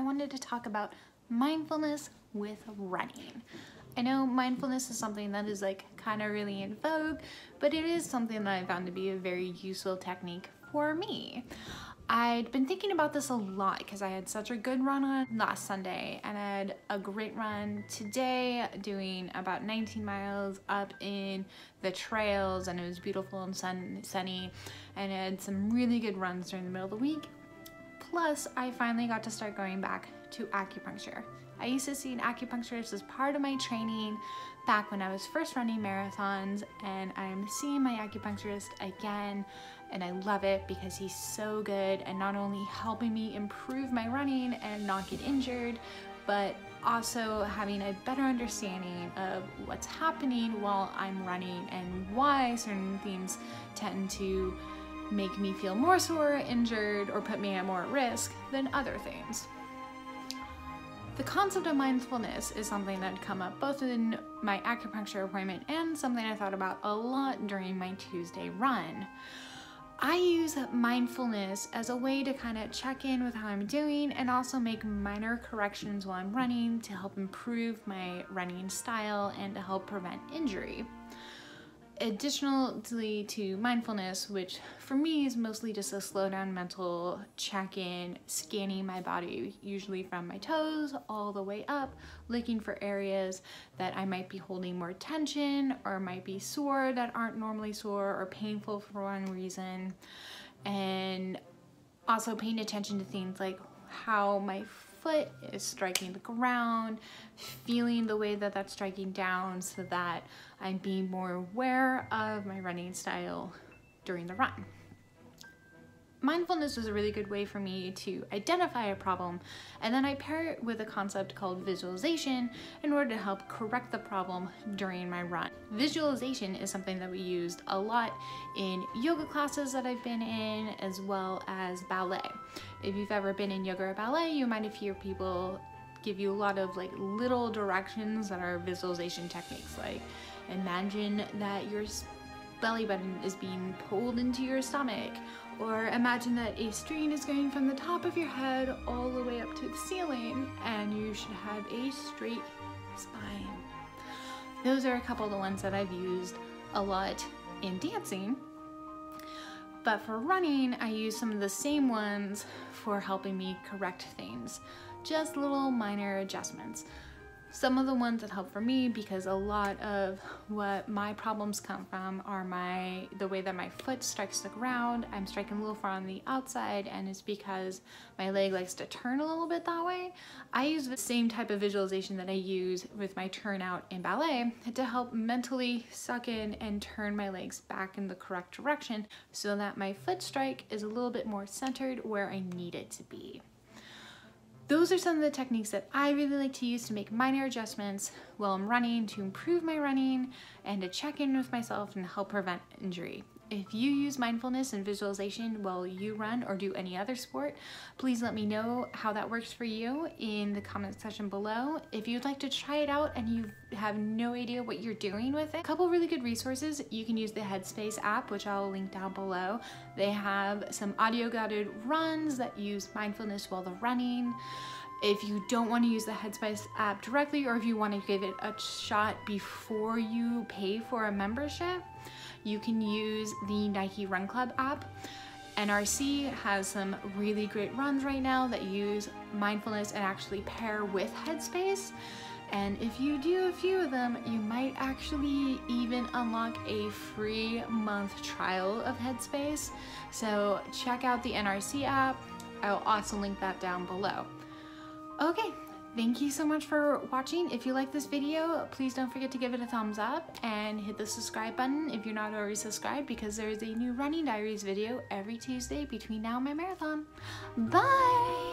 wanted to talk about mindfulness with running. I know mindfulness is something that is like kind of really in vogue, but it is something that I found to be a very useful technique for me. I'd been thinking about this a lot because I had such a good run on last Sunday, and I had a great run today doing about 19 miles up in the trails, and it was beautiful and sunny, and I had some really good runs during the middle of the week. Plus, I finally got to start going back to acupuncture. I used to see an acupuncturist as part of my training back when I was first running marathons, and I'm seeing my acupuncturist again, and I love it because he's so good and not only helping me improve my running and not get injured, but also having a better understanding of what's happening while I'm running and why certain things tend to make me feel more sore, injured, or put me at more risk than other things. The concept of mindfulness is something that had come up both in my acupuncture appointment and something I thought about a lot during my Tuesday run. I use mindfulness as a way to kind of check in with how I'm doing and also make minor corrections while I'm running to help improve my running style and to help prevent injury. Additionally to mindfulness, which for me is mostly just a slow down mental check-in, scanning my body, usually from my toes all the way up, looking for areas that I might be holding more tension or might be sore that aren't normally sore or painful for one reason, and also paying attention to things like how my foot is striking the ground, feeling the way that that's striking down so that I'm being more aware of my running style during the run. Mindfulness is a really good way for me to identify a problem, and then I pair it with a concept called visualization in order to help correct the problem during my run. Visualization is something that we used a lot in yoga classes that I've been in, as well as ballet. If you've ever been in yoga or ballet, you might have heard people give you a lot of like little directions that are visualization techniques, like imagine that your belly button is being pulled into your stomach, or imagine that a string is going from the top of your head all the way up to the ceiling and you should have a straight spine. Those are a couple of the ones that I've used a lot in dancing, but for running I use some of the same ones for helping me correct things, just little minor adjustments. Some of the ones that help for me, because a lot of what my problems come from are the way that my foot strikes the ground. I'm striking a little far on the outside, and it's because my leg likes to turn a little bit that way. I use the same type of visualization that I use with my turnout in ballet to help mentally suck in and turn my legs back in the correct direction so that my foot strike is a little bit more centered where I need it to be. Those are some of the techniques that I really like to use to make minor adjustments while I'm running, to improve my running and to check in with myself and help prevent injury. If you use mindfulness and visualization while you run or do any other sport, please let me know how that works for you in the comment section below. If you'd like to try it out and you have no idea what you're doing with it, a couple really good resources. You can use the Headspace app, which I'll link down below. They have some audio guided runs that use mindfulness while they're running. If you don't want to use the Headspace app directly, or if you want to give it a shot before you pay for a membership, you can use the Nike Run Club app. NRC has some really great runs right now that use mindfulness and actually pair with Headspace. And if you do a few of them, you might actually even unlock a free month trial of Headspace. So check out the NRC app. I'll also link that down below. Okay, thank you so much for watching. If you like this video, please don't forget to give it a thumbs up and hit the subscribe button if you're not already subscribed, because there is a new Running Diaries video every Tuesday between now and my marathon. Bye!